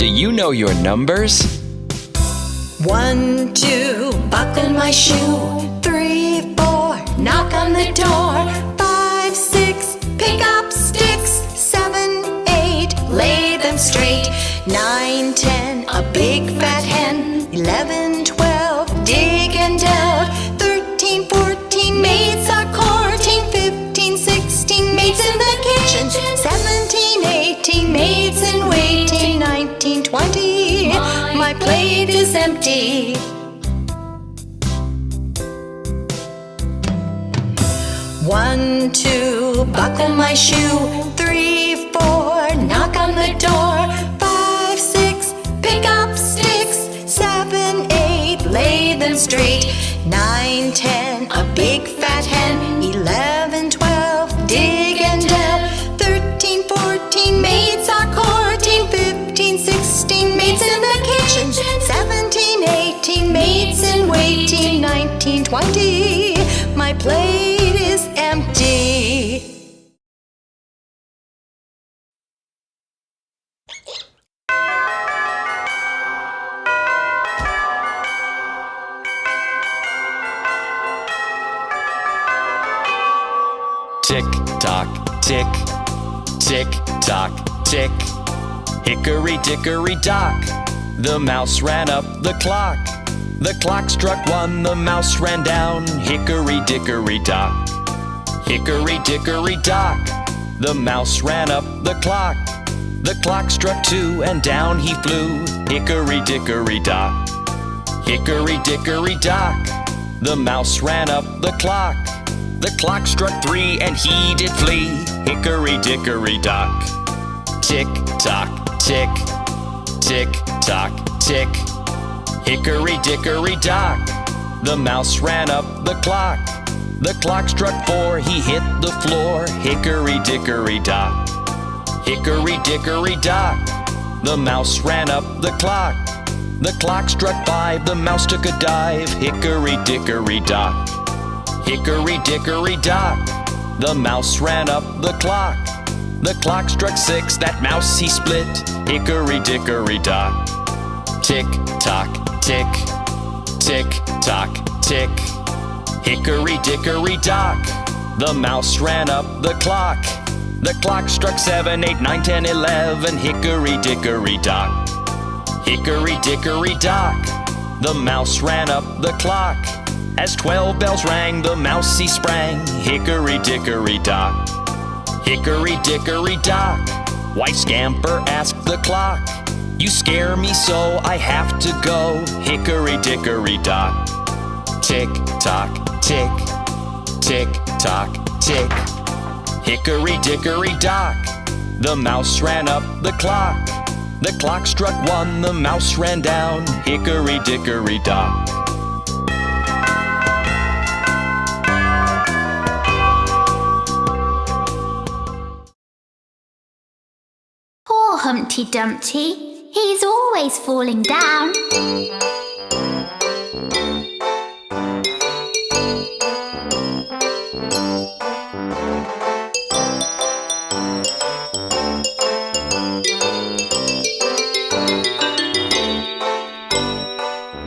Do you know your numbers? 1, 2, buckle my shoe. 3, 4, knock on the door. 5, 6, pick up sticks. 7, 8, lay them straight. 9, 10, a big fat hen. 11, 12, dig and delve. 13, 14, maids are courting. 15, 16, maids in the kitchen. 17, 18, maids in waiting. 19, 20, my plate is empty. 1, 2, buckle my shoe. 3, 4, knock on the door. 5, 6, pick up sticks. 7, 8, lay them straight. 9, 10, a big fat hen. 11, 12, dig and delve. 13, 14, maids are courting. 15, 16, maids in the kitchen. 17, 18, maids in waiting. 19, 20, my plate is empty. Tick tock, tick, tick tock, tick. Hickory dickory dock, the mouse ran up the clock. The clock struck 1, the mouse ran down. Hickory dickory dock, hickory dickory dock, the mouse ran up the clock. The clock struck 2, and down he flew. Hickory dickory dock, hickory dickory dock, the mouse ran up the clock. The clock struck 3, and he did flee. Hickory dickory dock. Tick tock, tick, tick tock, tick. Hickory dickory dock, the mouse ran up the clock. The clock struck 4, he hit the floor. Hickory dickory dock, hickory dickory dock, the mouse ran up the clock. The clock struck 5, the mouse took a dive. Hickory dickory dock, hickory dickory dock, the mouse ran up the clock. The clock struck 6, that mouse he split. Hickory dickory dock. Tick tock, tick, tick tock, tick. Hickory dickory dock, the mouse ran up the clock. The clock struck 7, 8, 9, 10, 11. Hickory dickory dock. Hickory dickory dock, the mouse ran up the clock. As 12 bells rang, the mouse he sprang. Hickory dickory dock, hickory dickory dock, why scamper, asked the clock. You scare me so I have to go. Hickory dickory dock. Tick tock, tick, tick tock, tick. Hickory dickory dock, the mouse ran up the clock. The clock struck 1, the mouse ran down. Hickory dickory dock. Poor Humpty Dumpty, he's always falling down.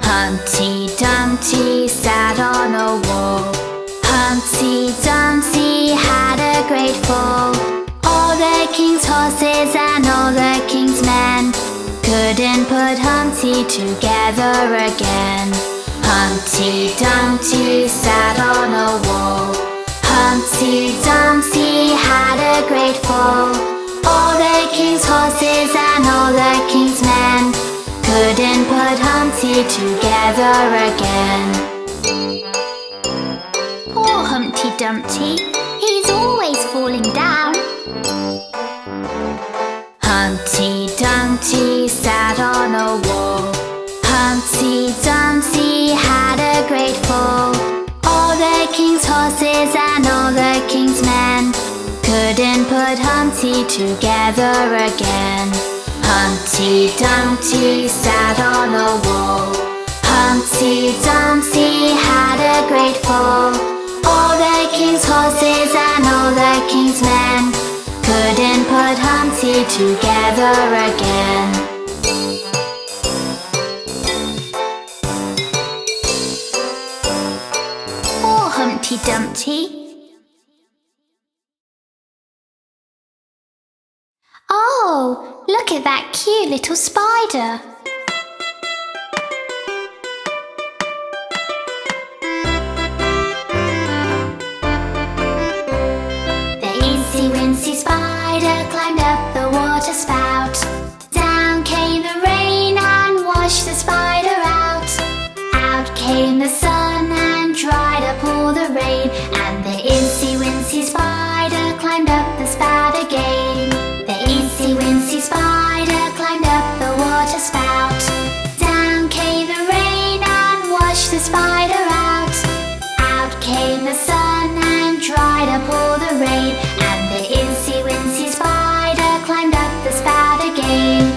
Humpty Dumpty sat on a wall. Humpty Dumpty had a great fall. All the king's horses and all the king's men couldn't put Humpty together again. Humpty Dumpty sat on a wall. Humpty Dumpty had a great fall. All the king's horses and all the king's men couldn't put Humpty together again. Poor Humpty Dumpty, he's always falling down. Humpty Dumpty sat on a wall. Humpty Dumpty had a great fall. All the king's horses and all the king's men couldn't put Humpty together again. Humpty Dumpty sat on a wall. Humpty Dumpty had a great fall. All the king's horses and all the king's men couldn't put Humpty together again. Humpty Dumpty? Oh, look at that cute little spider. The itsy-wincy spider climbed up the water spout. Down came the rain and washed the spider out. Out came the sun and dried up all the rain. And the itsy-wincy spider climbed up the spout again. The itsy-wincy spider climbed up the water spout. Down came the rain and washed the spider out. Out came the sun and dried up all the rain. And the itsy-wincy spider climbed up the spout again.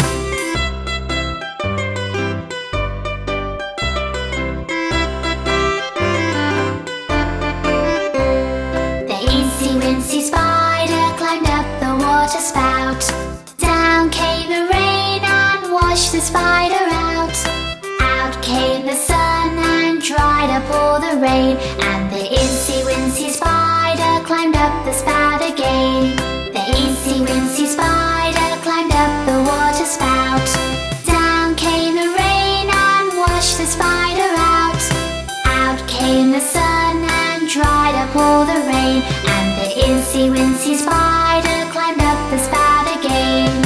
The itsy-wincy spider climbed up the water spout. Down came the rain and washed the spider out. Out came the sun and dried up all the rain. And the itsy-wincy spider climbed up the spout again. The itsy-wincy spider climbed up the water spout. Down came the rain and washed the spider out. Out came the sun and dried up all the rain. And the itsy-wincy spider climbed up the spout again.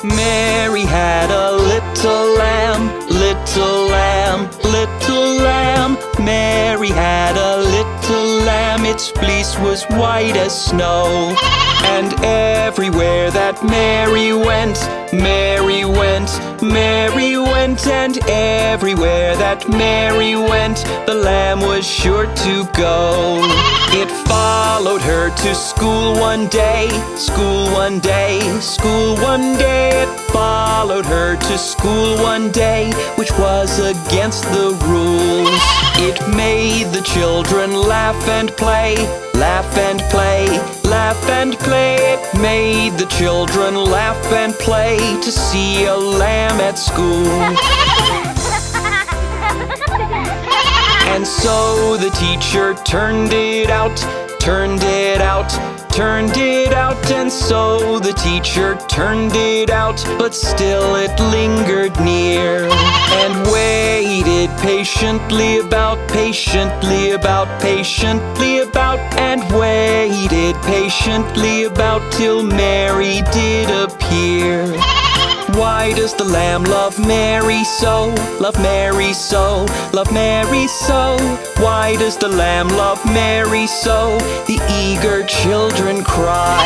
Mary had a little lamb, little lamb, little lamb. Mary had a little lamb, its fleece was white as snow. And everywhere that Mary went, Mary went, Mary went. And everywhere that Mary went, the lamb was sure to go. It followed her to school one day, school one day, school one day. It followed her to school one day, which was against the rules. It made the children laugh and play, laugh and play, laugh and play. It made the children laugh and play to see a lamb at school. And so the teacher turned it out, turned it out, turned it out. And so the teacher turned it out, but still it lingered near. And waited patiently about, patiently about, patiently about. And waited patiently about till Mary did appear. Why does the lamb love Mary so? Love Mary so, love Mary so. Why does the lamb love Mary so? The eager children cry.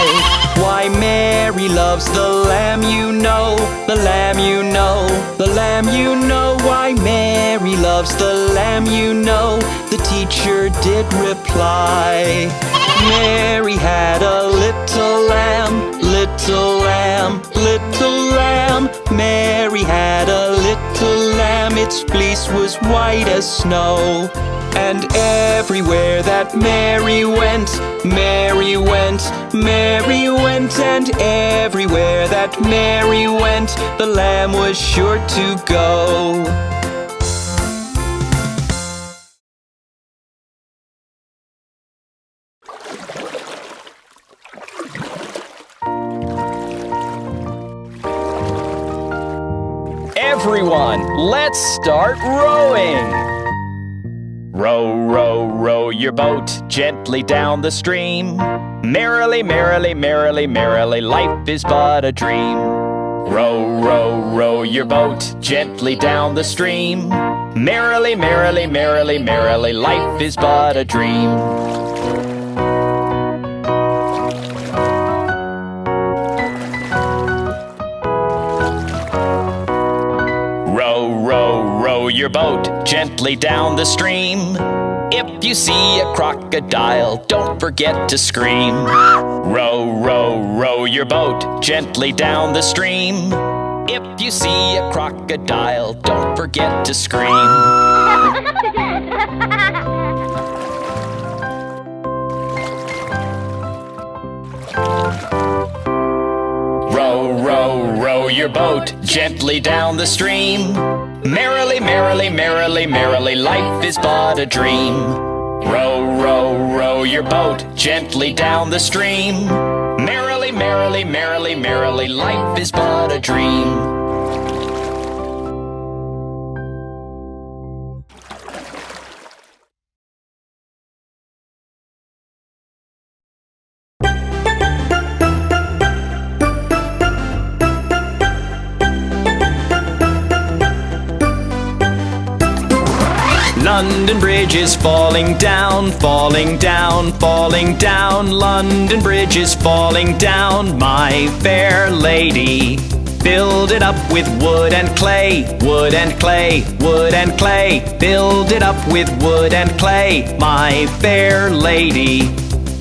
Why Mary loves the lamb you know, the lamb you know, the lamb you know. Why Mary loves the lamb you know, the teacher did reply. Mary had a little lamb, little lamb, little lamb. Mary had a little lamb, its fleece was white as snow. And everywhere that Mary went, Mary went, Mary went. And everywhere that Mary went, the lamb was sure to go. Everyone, let's start rowing! Row, row, row your boat gently down the stream. Merrily, merrily, merrily, merrily, life is but a dream. Row, row, row your boat gently down the stream. Merrily, merrily, merrily, merrily, life is but a dream. Row your boat gently down the stream. If you see a crocodile, don't forget to scream. Row, row, row your boat gently down the stream. If you see a crocodile, don't forget to scream. row your boat gently down the stream. Merrily, merrily, merrily, merrily, life is but a dream. Row, row, row your boat gently down the stream. Merrily, merrily, merrily, merrily, life is but a dream. London Bridge is falling down, falling down, falling down. London Bridge is falling down, my fair lady. Build it up with wood and clay, wood and clay, wood and clay. Build it up with wood and clay, my fair lady.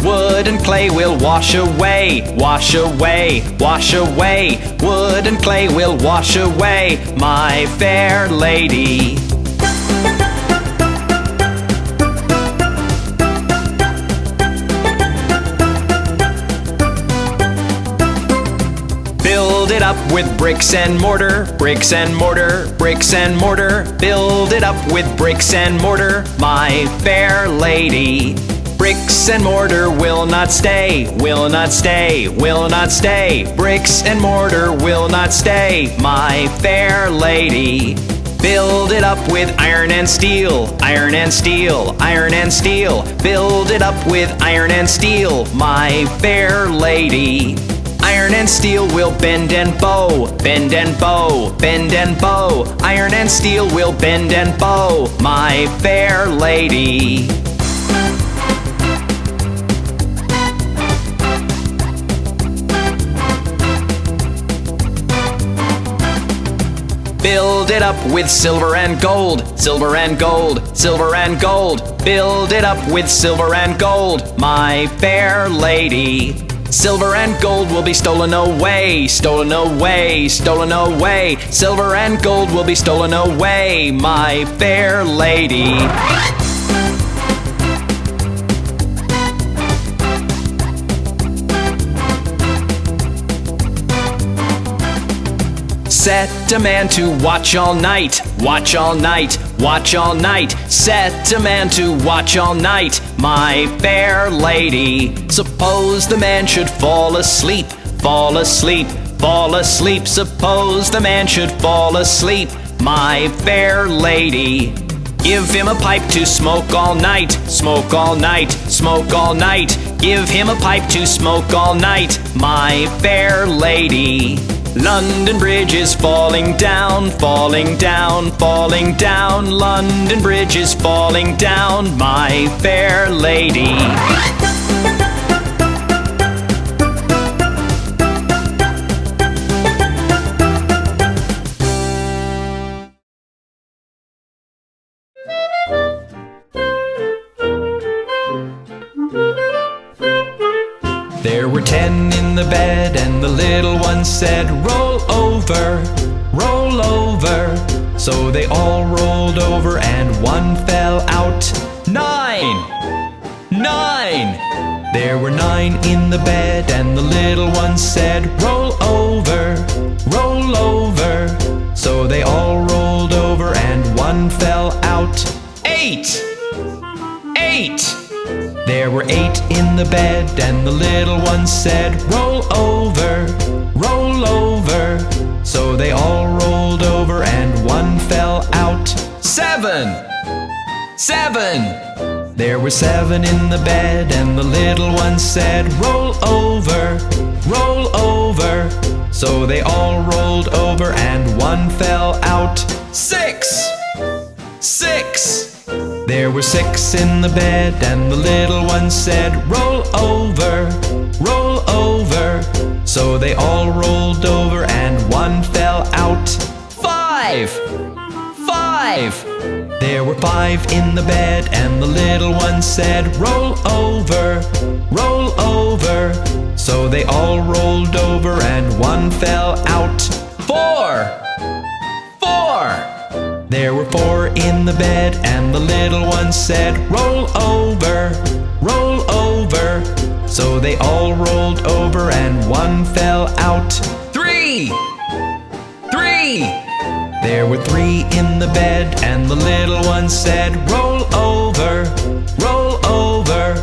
Wood and clay will wash away, wash away, wash away. Wood and clay will wash away, my fair lady. Build it up with bricks and mortar, bricks and mortar, bricks and mortar. Build it up with bricks and mortar, my fair lady. Bricks and mortar will not stay, will not stay, will not stay. Bricks and mortar will not stay, my fair lady. Build it up with iron and steel, iron and steel, iron and steel. Build it up with iron and steel, my fair lady. Iron and steel will bend and bow, bend and bow, bend and bow. Iron and steel will bend and bow, my fair lady. Build it up with silver and gold, silver and gold, silver and gold. Build it up with silver and gold, my fair lady. Silver and gold will be stolen away, stolen away, stolen away. Silver and gold will be stolen away, my fair lady. Set a man to watch all night, watch all night, watch all night. Set a man to watch all night, my fair lady. Suppose the man should fall asleep, fall asleep, fall asleep. Suppose the man should fall asleep, my fair lady. Give him a pipe to smoke all night, smoke all night, smoke all night. Give him a pipe to smoke all night, my fair lady. London Bridge is falling down, falling down, falling down. London Bridge is falling down, my fair lady. There were 10 in the bed and the little one said, roll over, roll over. So they all rolled over and one fell out. 9! 9! There were 9 in the bed and the little one said, roll over, roll over. So they all rolled over and one fell out. 8! 8! There were 8 in the bed and the little one said, roll over, roll over. So they all rolled over and one fell out. 7! 7! There were 7 in the bed and the little one said, roll over, roll over. So they all rolled over and one fell out. 6! 6! There were 6 in the bed and the little one said, roll over, roll over. So they all rolled over and one fell out. 5! 5! There were 5 in the bed and the little one said, roll over, roll over. So they all rolled over and one fell out. 4! 4! There were 4 in the bed and the little one said, roll over, roll over. So they all rolled over and one fell out. 3! There were 3 in the bed, and the little one said, roll over, roll over.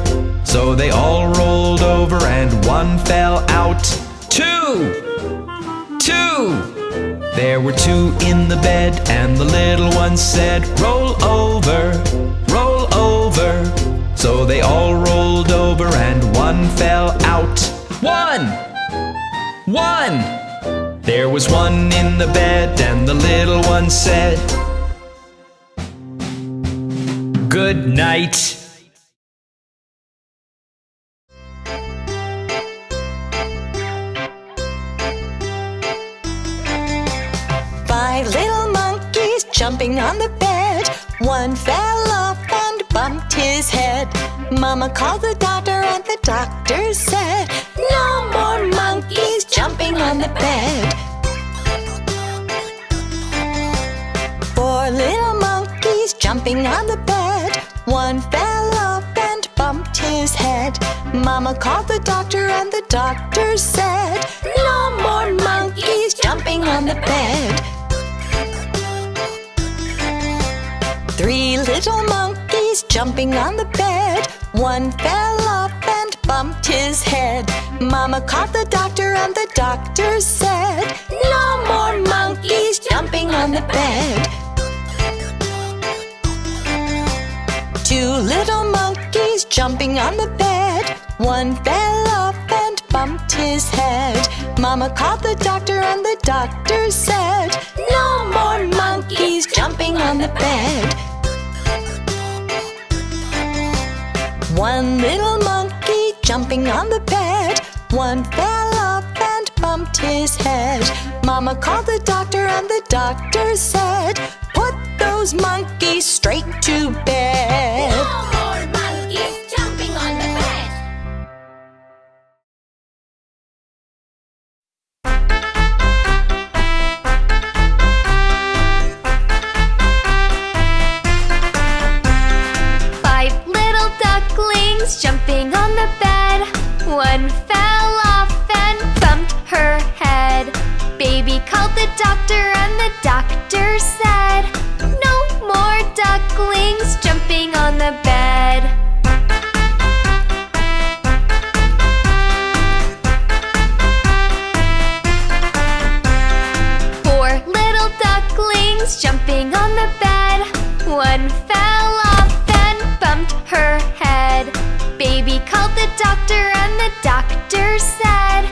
So they all rolled over, and 1 fell out. 2! 2! There were 2 in the bed, and the little one said, roll over, roll over. So they all rolled over, and 1 fell out. 1! 1! There was 1 in the bed, and the little one said, good night. 5 little monkeys jumping on the bed. 1 fell off and bumped his head. Mama called the doctor, and the doctor said, no more monkeys jumping on the bed. 4 little monkeys jumping on the bed. 1 fell off and bumped his head. Mama called the doctor, and the doctor said, no more monkeys jumping on the bed. 3 little monkeys jumping on the bed. 1 fell off and bumped his head. Mama called the doctor, and the doctor said, no more monkeys jumping on the bed. 2 little monkeys jumping on the bed. 1 fell off and bumped his head. Mama called the doctor, and the doctor said, no more monkeys jumping on the bed. 1 little monkey jumping on the bed. 1 fell off and bumped his head. Mama called the doctor, and the doctor said, put those monkeys straight to bed. No more monkeys jumping on the bed. Jumping on the bed. 1 fell off and bumped her head. Baby called the doctor, and the doctor said, no more ducklings jumping on the bed. 4 little ducklings jumping on the bed. 1 fell off and bumped her head. Baby called the doctor, and the doctor said,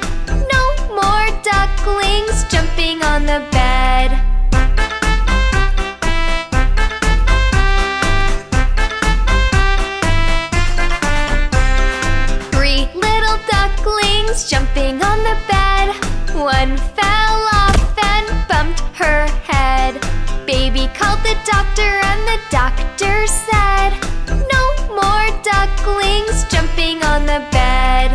no more ducklings jumping on the bed. 3 little ducklings jumping on the bed. 1 fell off and bumped her head. Baby called the doctor, and the doctor said, no more ducklings jumping on the bed.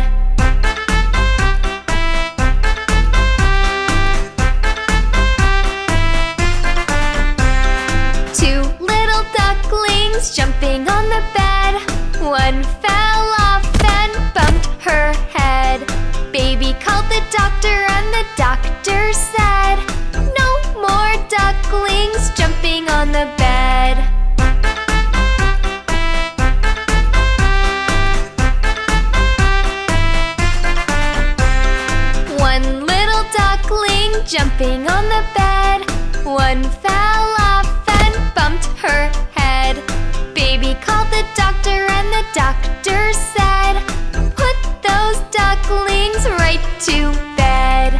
2 little ducklings jumping on the bed. 1 fell off and bumped her head. Baby called the doctor, and the doctor said, no more ducklings jumping on the bed. 1 little duckling jumping on the bed. 1 fell off and bumped her head. Baby called the doctor, and the doctor said, put those ducklings right to bed.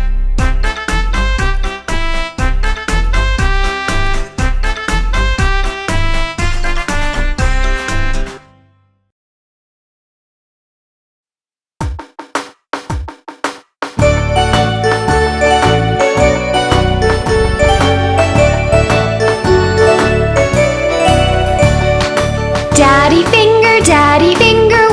Daddy finger,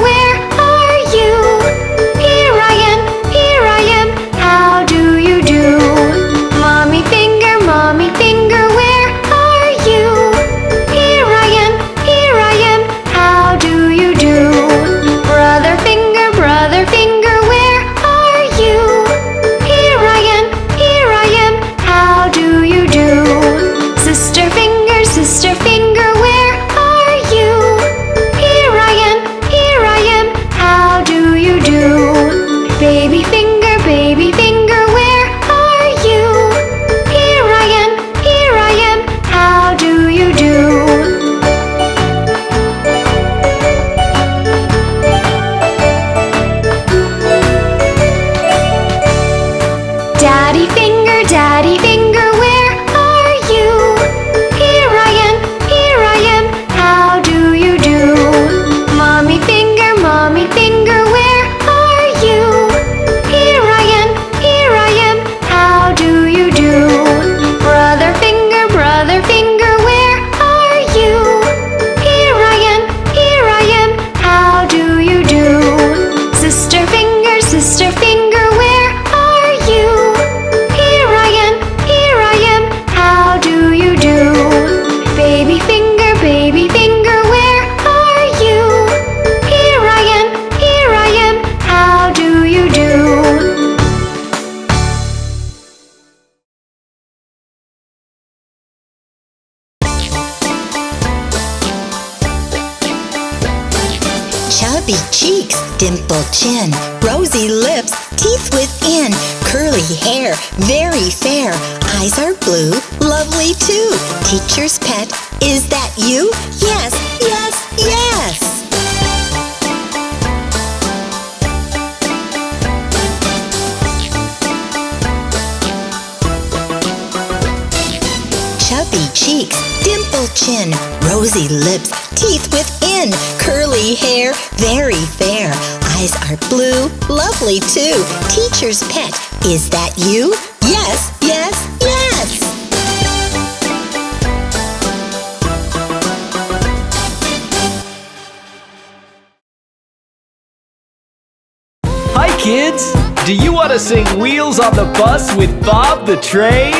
Chubby cheeks, dimpled chin, rosy lips, teeth within, curly hair, very fair, eyes are blue, lovely too. Teacher's pet, is that you? Yes, yes, yes! Chubby cheeks, dimpled chin, rosy lips, teeth within, curly hair, very fair, eyes are blue, lovely too. Teacher's pet, is that you? Yes, yes, yes! Hi kids! Do you want to sing Wheels on the Bus with Bob the Train?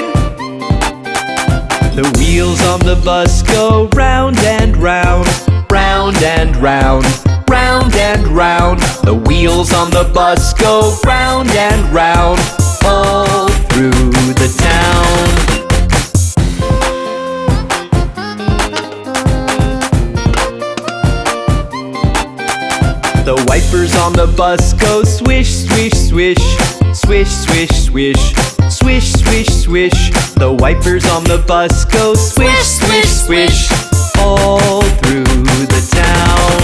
The wheels on the bus go round and round, round and round, round and round. The wheels on the bus go round and round, all through the town. The wipers on the bus go swish, swish, swish, swish, swish, swish, swish, swish, swish. The wipers on the bus go swish, swish, swish, all through the town.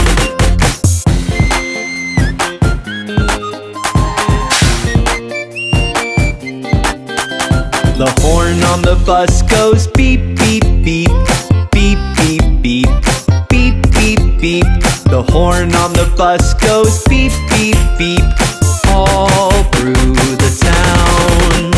The horn on the bus goes beep, beep, beep, beep, beep, beep, beep, beep, beep. The horn on the bus goes beep, beep, beep, all through the town.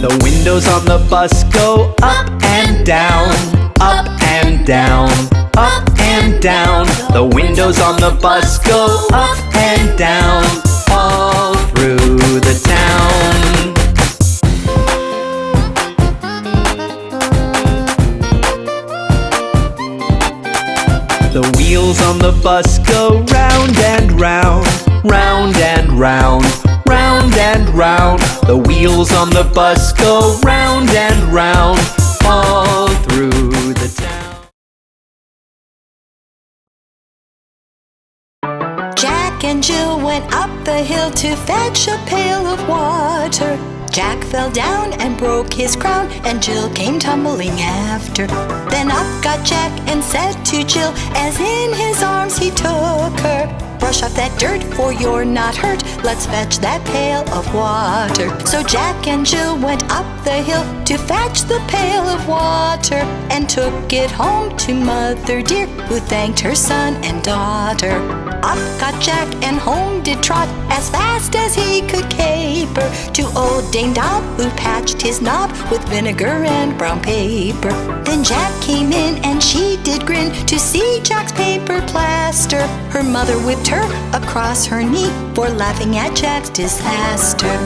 The windows on the bus go up and down, up and down, up and down. The windows on the bus go up and down, all through the town. The wheels on the bus go round and round, round and round, round and round. The wheels on the bus go round and round, all through the town. Jack and Jill went up the hill to fetch a pail of water. Jack fell down and broke his crown, and Jill came tumbling after. Then up got Jack and said to Jill, as in his arms he took her, brush off that dirt, for you're not hurt. Let's fetch that pail of water. So Jack and Jill went up the hill to fetch the pail of water, and took it home to Mother dear, who thanked her son and daughter. Up got Jack and home did trot, as fast as he could caper, to old Dame Dob, who patched his knob with vinegar and brown paper. Then Jack came in and she did grin to see Jack's paper plaster. Her mother whipped her across her knee for laughing at Jack's disaster.